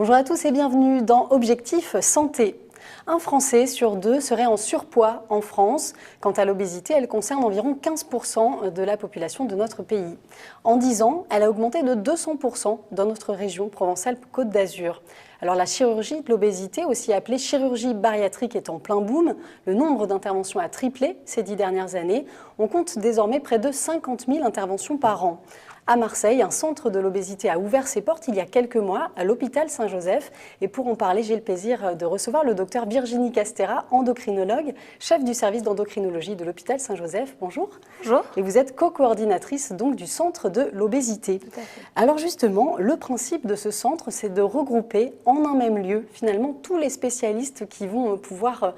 Bonjour à tous et bienvenue dans Objectif Santé. Un Français sur deux serait en surpoids en France. Quant à l'obésité, elle concerne environ 15% de la population de notre pays. En 10 ans, elle a augmenté de 200% dans notre région Provence-Alpes-Côte d'Azur. Alors la chirurgie de l'obésité, aussi appelée chirurgie bariatrique, est en plein boom. Le nombre d'interventions a triplé ces 10 dernières années. On compte désormais près de 50 000 interventions par an. À Marseille, un centre de l'obésité a ouvert ses portes il y a quelques mois à l'hôpital Saint-Joseph. Et pour en parler, j'ai le plaisir de recevoir le docteur Virginie Castera, endocrinologue, chef du service d'endocrinologie de l'hôpital Saint-Joseph. Bonjour. Bonjour. Et vous êtes co-coordinatrice donc du centre de l'obésité. Tout à fait. Alors justement, le principe de ce centre, c'est de regrouper en un même lieu finalement tous les spécialistes qui vont pouvoir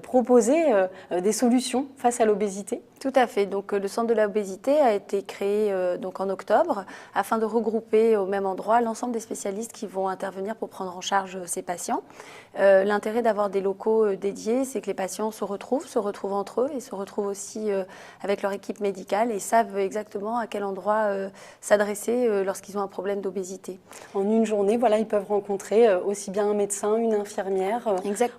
proposer des solutions face à l'obésité. Tout à fait. Donc, le centre de l'obésité a été créé donc en octobre afin de regrouper au même endroit l'ensemble des spécialistes qui vont intervenir pour prendre en charge ces patients. L'intérêt d'avoir des locaux dédiés, c'est que les patients se retrouvent entre eux et se retrouvent aussi avec leur équipe médicale et savent exactement à quel endroit s'adresser lorsqu'ils ont un problème d'obésité. En une journée, voilà, ils peuvent rencontrer aussi bien un médecin, une infirmière,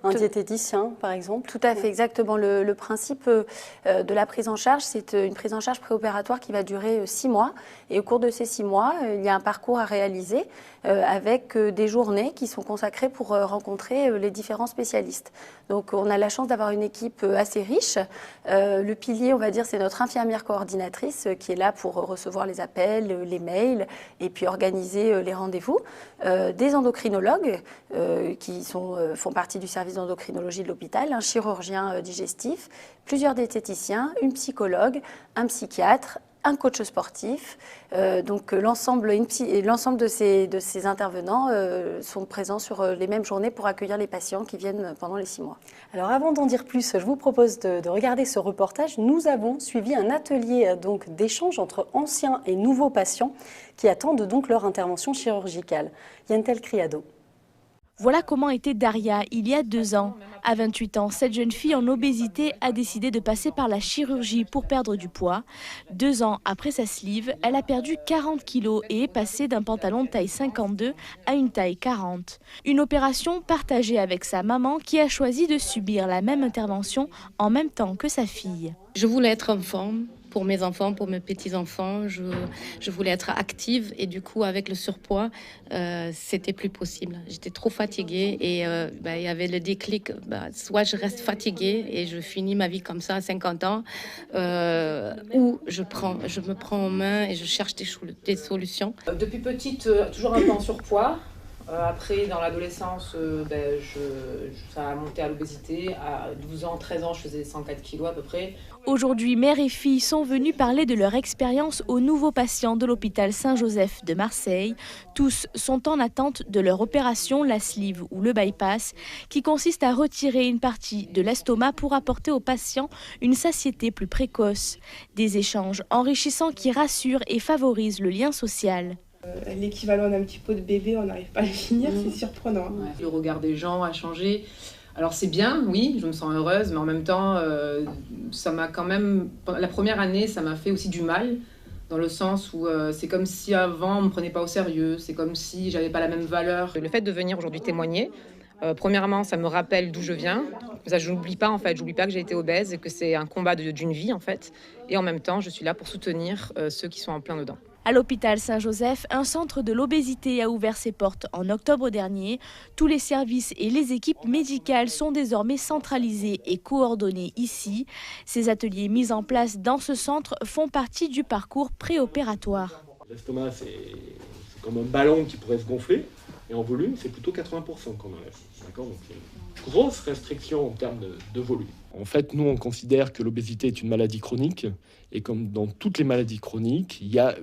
un diététicien par exemple. Tout à fait, exactement. Le principe de la prise en charge, c'est une prise en charge préopératoire qui va durer 6 mois. Et au cours de ces 6 mois, il y a un parcours à réaliser avec des journées qui sont consacrées pour rencontrer les différents spécialistes. Donc, on a la chance d'avoir une équipe assez riche. Le pilier, on va dire, c'est notre infirmière coordinatrice qui est là pour recevoir les appels, les mails et puis organiser les rendez-vous. Des endocrinologues qui font partie du service d'endocrinologie de l'hôpital, un chirurgien digestif, plusieurs diététiciens, une psychologue, un psychiatre, un coach sportif. Donc l'ensemble de ces intervenants sont présents sur les mêmes journées pour accueillir les patients qui viennent pendant les 6 mois. Alors avant d'en dire plus, je vous propose de regarder ce reportage. Nous avons suivi un atelier donc d'échange entre anciens et nouveaux patients qui attendent donc leur intervention chirurgicale. Yantel Criado. Voilà comment était Daria il y a 2 ans. À 28 ans, cette jeune fille en obésité a décidé de passer par la chirurgie pour perdre du poids. 2 ans après sa sleeve, elle a perdu 40 kilos et est passée d'un pantalon de taille 52 à une taille 40. Une opération partagée avec sa maman qui a choisi de subir la même intervention en même temps que sa fille. Je voulais être en forme. Pour mes enfants, pour mes petits-enfants, je voulais être active et du coup, avec le surpoids, c'était plus possible. J'étais trop fatiguée et il y avait le déclic, soit je reste fatiguée et je finis ma vie comme ça à 50 ans, ou je me prends en main et je cherche des solutions. Depuis petite, toujours un peu en surpoids. Après, dans l'adolescence, ça a monté à l'obésité. À 12 ans, 13 ans, je faisais 104 kilos à peu près. Aujourd'hui, mère et fille sont venues parler de leur expérience aux nouveaux patients de l'hôpital Saint-Joseph de Marseille. Tous sont en attente de leur opération, la sleeve ou le bypass, qui consiste à retirer une partie de l'estomac pour apporter aux patients une satiété plus précoce. Des échanges enrichissants qui rassurent et favorisent le lien social. L'équivalent d'un petit pot de bébé, on n'arrive pas à le finir, c'est surprenant. Ouais. Le regard des gens a changé. Alors c'est bien, oui, je me sens heureuse, mais en même temps, ça m'a quand même... La première année, ça m'a fait aussi du mal, dans le sens où c'est comme si avant, on ne me prenait pas au sérieux, c'est comme si j'avais pas la même valeur. Le fait de venir aujourd'hui témoigner, premièrement, ça me rappelle d'où je viens. Ça, je n'oublie pas, en fait, j'oublie pas que j'ai été obèse et que c'est un combat d'une vie, en fait. Et en même temps, je suis là pour soutenir ceux qui sont en plein dedans. À l'hôpital Saint-Joseph, un centre de l'obésité a ouvert ses portes en octobre dernier. Tous les services et les équipes médicales sont désormais centralisés et coordonnés ici. Ces ateliers mis en place dans ce centre font partie du parcours préopératoire. L'estomac, c'est comme un ballon qui pourrait se gonfler. Et en volume, c'est plutôt 80% qu'on enlève. D'accord ? Donc, c'est une grosse restriction en termes de volume. En fait, nous, on considère que l'obésité est une maladie chronique. Et comme dans toutes les maladies chroniques, il y a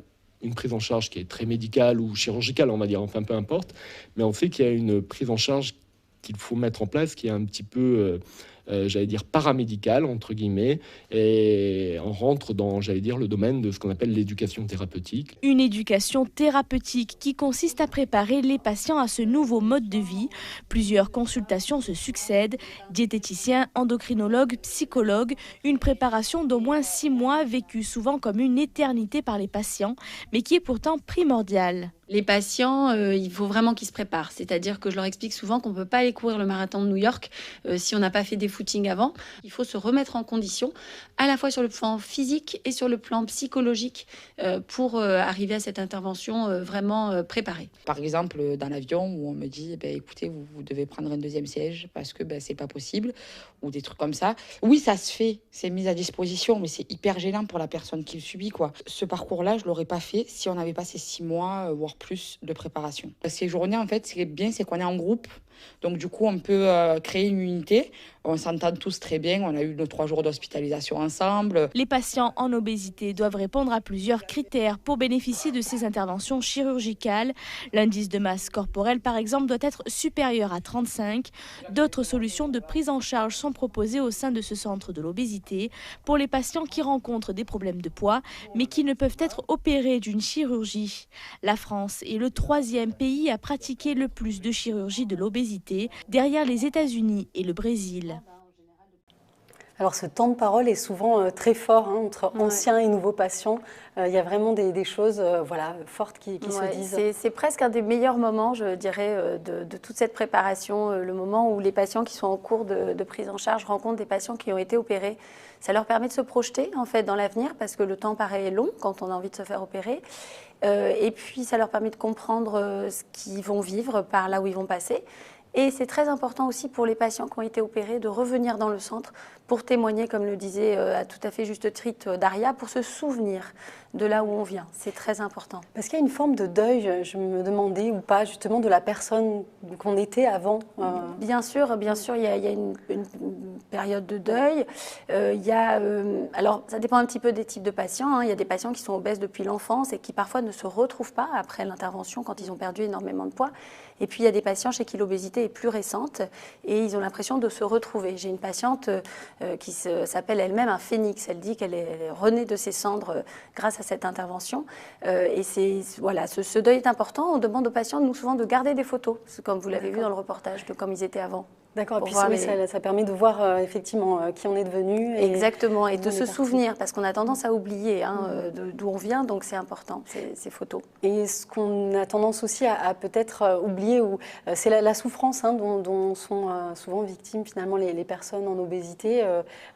une prise en charge qui est très médicale ou chirurgicale, on va dire, enfin peu importe, mais on sait qu'il y a une prise en charge qu'il faut mettre en place qui est un petit peu, j'allais dire, paramédicale, entre guillemets, et on rentre dans, j'allais dire, le domaine de ce qu'on appelle l'éducation thérapeutique. Une éducation thérapeutique qui consiste à préparer les patients à ce nouveau mode de vie. Plusieurs consultations se succèdent, diététiciens, endocrinologues, psychologues, une préparation d'au moins 6 mois vécue souvent comme une éternité par les patients, mais qui est pourtant primordiale. Les patients, il faut vraiment qu'ils se préparent. C'est-à-dire que je leur explique souvent qu'on ne peut pas aller courir le marathon de New York si on n'a pas fait des footings avant. Il faut se remettre en condition, à la fois sur le plan physique et sur le plan psychologique, pour arriver à cette intervention vraiment préparée. Par exemple, dans l'avion où on me dit écoutez, vous devez prendre un deuxième siège parce que c'est pas possible, ou des trucs comme ça. Oui, ça se fait, c'est mis à disposition, mais c'est hyper gênant pour la personne qui le subit, quoi. Ce parcours-là, je l'aurais pas fait si on n'avait pas ces 6 mois, voire plus de préparation. Ces journées, en fait, ce qui est bien, c'est qu'on est en groupe. Donc, du coup, on peut créer une unité. On s'entend tous très bien. On a eu nos 3 jours d'hospitalisation ensemble. Les patients en obésité doivent répondre à plusieurs critères pour bénéficier de ces interventions chirurgicales. L'indice de masse corporelle, par exemple, doit être supérieur à 35. D'autres solutions de prise en charge sont proposées au sein de ce centre de l'obésité pour les patients qui rencontrent des problèmes de poids, mais qui ne peuvent être opérés d'une chirurgie. La France est le 3e pays à pratiquer le plus de chirurgie de l'obésité, derrière les États-Unis et le Brésil. Alors ce temps de parole est souvent très fort entre anciens et nouveaux patients. Il y a vraiment des choses fortes qui se disent. C'est presque un des meilleurs moments, je dirais, de toute cette préparation, le moment où les patients qui sont en cours de prise en charge rencontrent des patients qui ont été opérés. Ça leur permet de se projeter en fait dans l'avenir parce que le temps paraît long quand on a envie de se faire opérer. Et puis ça leur permet de comprendre ce qu'ils vont vivre par là où ils vont passer. Et c'est très important aussi pour les patients qui ont été opérés de revenir dans le centre pour témoigner, comme le disait à tout à fait juste titre Daria, pour se souvenir de là où on vient. C'est très important. Parce qu'il y a une forme de deuil, je me demandais, ou pas, justement, de la personne qu'on était avant. Bien sûr, il y a une période de deuil. Alors, ça dépend un petit peu des types de patients. Il y a des patients qui sont obèses depuis l'enfance et qui parfois ne se retrouvent pas après l'intervention quand ils ont perdu énormément de poids. Et puis, il y a des patients chez qui l'obésité est plus récente et ils ont l'impression de se retrouver. J'ai une patiente qui s'appelle elle-même un phénix. Elle dit qu'elle est renée de ses cendres grâce à cette intervention. Et ce deuil est important. On demande aux patients, nous, souvent, de garder des photos, comme vous l'avez vu dans le reportage, de comme ils étaient avant. D'accord, puis ça permet de voir effectivement qui on est devenu. Exactement, et de se souvenir, parce qu'on a tendance à oublier d'où on vient, donc c'est important, ces photos. Et ce qu'on a tendance aussi à peut-être oublier, c'est la souffrance dont sont souvent victimes finalement les personnes en obésité.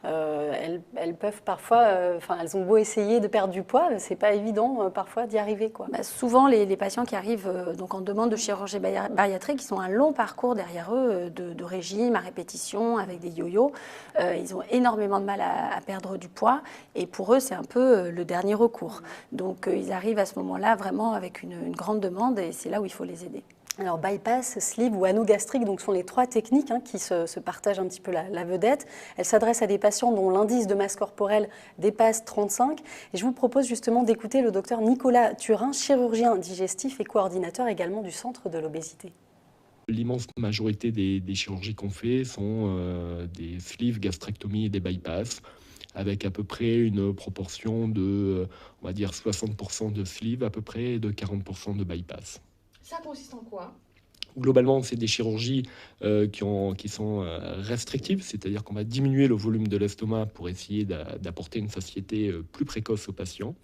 Elles peuvent parfois, elles ont beau essayer de perdre du poids, c'est pas évident parfois d'y arriver, quoi. Souvent, les patients qui arrivent donc en demande de chirurgie bariatrique, ils ont un long parcours derrière eux de régime à répétition, avec des yo-yo. Ils ont énormément de mal à perdre du poids et pour eux, c'est un peu le dernier recours. Donc, ils arrivent à ce moment-là vraiment avec une grande demande et c'est là où il faut les aider. Alors, bypass, sleeve ou anneau gastrique, donc, sont les 3 techniques qui se partagent un petit peu la vedette. Elles s'adressent à des patients dont l'indice de masse corporelle dépasse 35. Et je vous propose justement d'écouter le docteur Nicolas Turin, chirurgien digestif et coordinateur également du centre de l'obésité. L'immense majorité des chirurgies qu'on fait sont des sleeves, gastrectomies et des bypass, avec à peu près une proportion de, on va dire, 60% de sleeve à peu près et de 40% de bypass. Ça consiste en quoi ? Globalement, c'est des chirurgies qui sont restrictives, c'est-à-dire qu'on va diminuer le volume de l'estomac pour essayer d'apporter une satiété plus précoce aux patients.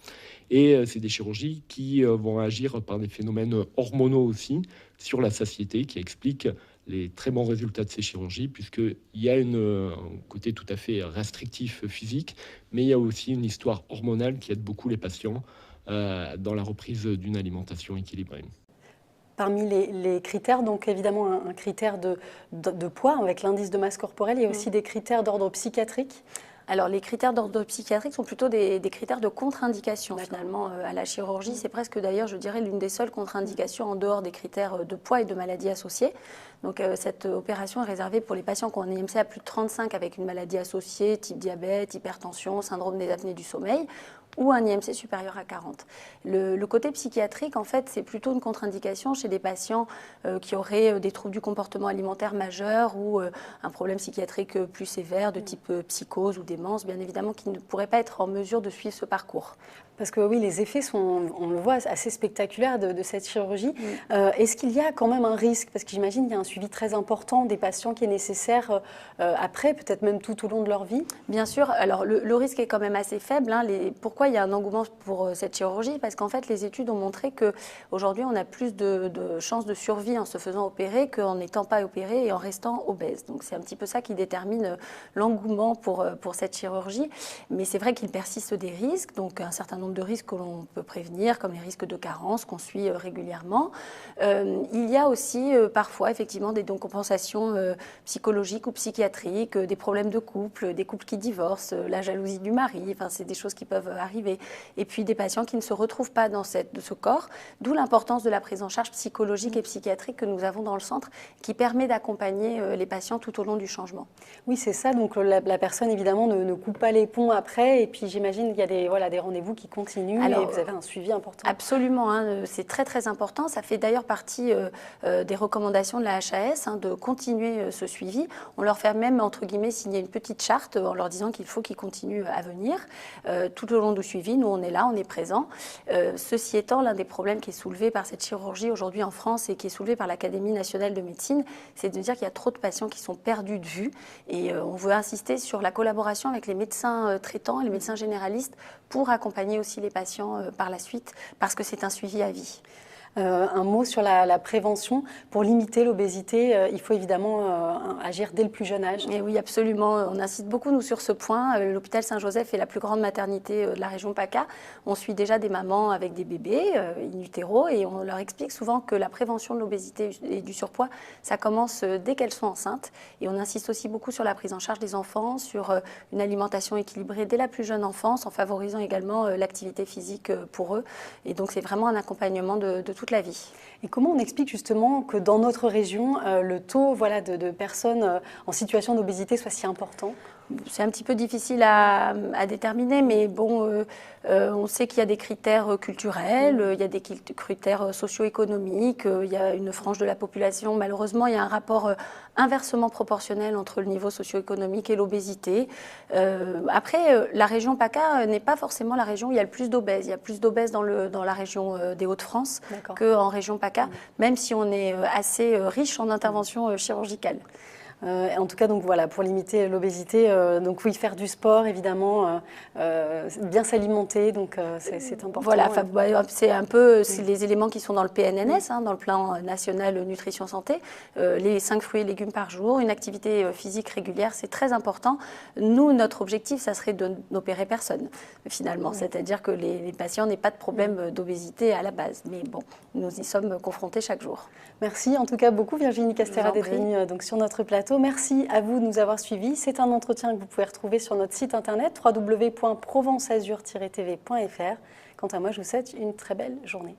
Et c'est des chirurgies qui vont agir par des phénomènes hormonaux aussi sur la satiété, qui expliquent les très bons résultats de ces chirurgies, puisqu'il y a un côté tout à fait restrictif physique, mais il y a aussi une histoire hormonale qui aide beaucoup les patients dans la reprise d'une alimentation équilibrée. Parmi les critères, donc évidemment un critère de poids avec l'indice de masse corporelle, il y a aussi des critères d'ordre psychiatrique. Alors, les critères d'ordre psychiatrique sont plutôt des critères de contre-indication, finalement, à la chirurgie. C'est presque, d'ailleurs, je dirais, l'une des seules contre-indications en dehors des critères de poids et de maladies associées. Donc, cette opération est réservée pour les patients qui ont un IMC à plus de 35 avec une maladie associée, type diabète, hypertension, syndrome des apnées du sommeil, ou un IMC supérieur à 40. Le côté psychiatrique, en fait, c'est plutôt une contre-indication chez des patients qui auraient des troubles du comportement alimentaire majeurs ou un problème psychiatrique plus sévère de type psychose ou démence, bien évidemment, qui ne pourraient pas être en mesure de suivre ce parcours. Parce que oui, les effets sont, on le voit, assez spectaculaires de cette chirurgie. Est-ce qu'il y a quand même un risque? Parce que j'imagine qu'il y a un suivi très important des patients qui est nécessaire après, peut-être même tout au long de leur vie. Bien sûr. Alors, le risque est quand même assez faible. Pourquoi pourquoi il y a un engouement pour cette chirurgie? Parce qu'en fait, les études ont montré qu'aujourd'hui, on a plus de chances de survie en se faisant opérer qu'en n'étant pas opéré et en restant obèse. Donc c'est un petit peu ça qui détermine l'engouement pour cette chirurgie. Mais c'est vrai qu'il persiste des risques, donc un certain nombre de risques que l'on peut prévenir, comme les risques de carence qu'on suit régulièrement. Il y a aussi parfois effectivement des décompensations psychologiques ou psychiatriques, des problèmes de couple, des couples qui divorcent, la jalousie du mari, enfin c'est des choses qui peuvent arriver. Et puis des patients qui ne se retrouvent pas dans ce corps, d'où l'importance de la prise en charge psychologique et psychiatrique que nous avons dans le centre, qui permet d'accompagner les patients tout au long du changement. Oui, c'est ça, donc la personne évidemment ne coupe pas les ponts après, et puis j'imagine qu'il y a des rendez-vous qui continuent. Alors, et vous avez un suivi important. Absolument, hein, c'est très très important, ça fait d'ailleurs partie des recommandations de la HAS, de continuer ce suivi. On leur fait même, entre guillemets, signer une petite charte en leur disant qu'il faut qu'ils continuent à venir. Tout au long du suivi, nous on est là, on est présents. Ceci étant, l'un des problèmes qui est soulevé par cette chirurgie aujourd'hui en France et qui est soulevé par l'Académie nationale de médecine, c'est de dire qu'il y a trop de patients qui sont perdus de vue. Et on veut insister sur la collaboration avec les médecins traitants et les médecins généralistes pour accompagner aussi les patients par la suite, parce que c'est un suivi à vie. Un mot sur la prévention. Pour limiter l'obésité, il faut évidemment agir dès le plus jeune âge. Et oui, absolument. On insiste beaucoup, nous, sur ce point. L'hôpital Saint-Joseph est la plus grande maternité de la région PACA. On suit déjà des mamans avec des bébés in utero et on leur explique souvent que la prévention de l'obésité et du surpoids, ça commence dès qu'elles sont enceintes. Et on insiste aussi beaucoup sur la prise en charge des enfants, sur une alimentation équilibrée dès la plus jeune enfance, en favorisant également l'activité physique pour eux. Et donc, c'est vraiment un accompagnement de toute la vie. Et comment on explique justement que dans notre région, le taux de personnes en situation d'obésité soit si important ? C'est un petit peu difficile à déterminer, mais bon, on sait qu'il y a des critères culturels, il y a des critères socio-économiques, il y a une frange de la population. Malheureusement, il y a un rapport inversement proportionnel entre le niveau socio-économique et l'obésité. Après, la région PACA n'est pas forcément la région où il y a le plus d'obèses. Il y a plus d'obèses dans la région des Hauts-de-France qu'en région PACA, même si on est assez riche en interventions chirurgicales. En tout cas, donc voilà, pour limiter l'obésité, donc oui, faire du sport, évidemment, bien s'alimenter, donc c'est important. Voilà, c'est un peu les éléments qui sont dans le PNNS, dans le plan national nutrition santé, les 5 fruits et légumes par jour, une activité physique régulière, c'est très important. Nous, notre objectif, ça serait de n'opérer personne, finalement, c'est-à-dire que les patients n'aient pas de problème d'obésité à la base. Mais bon, nous y sommes confrontés chaque jour. Merci en tout cas beaucoup, Virginie Castera, d'être venue donc sur notre plateau. Merci à vous de nous avoir suivis. C'est un entretien que vous pouvez retrouver sur notre site internet www.provenceazur-tv.fr. Quant à moi, je vous souhaite une très belle journée.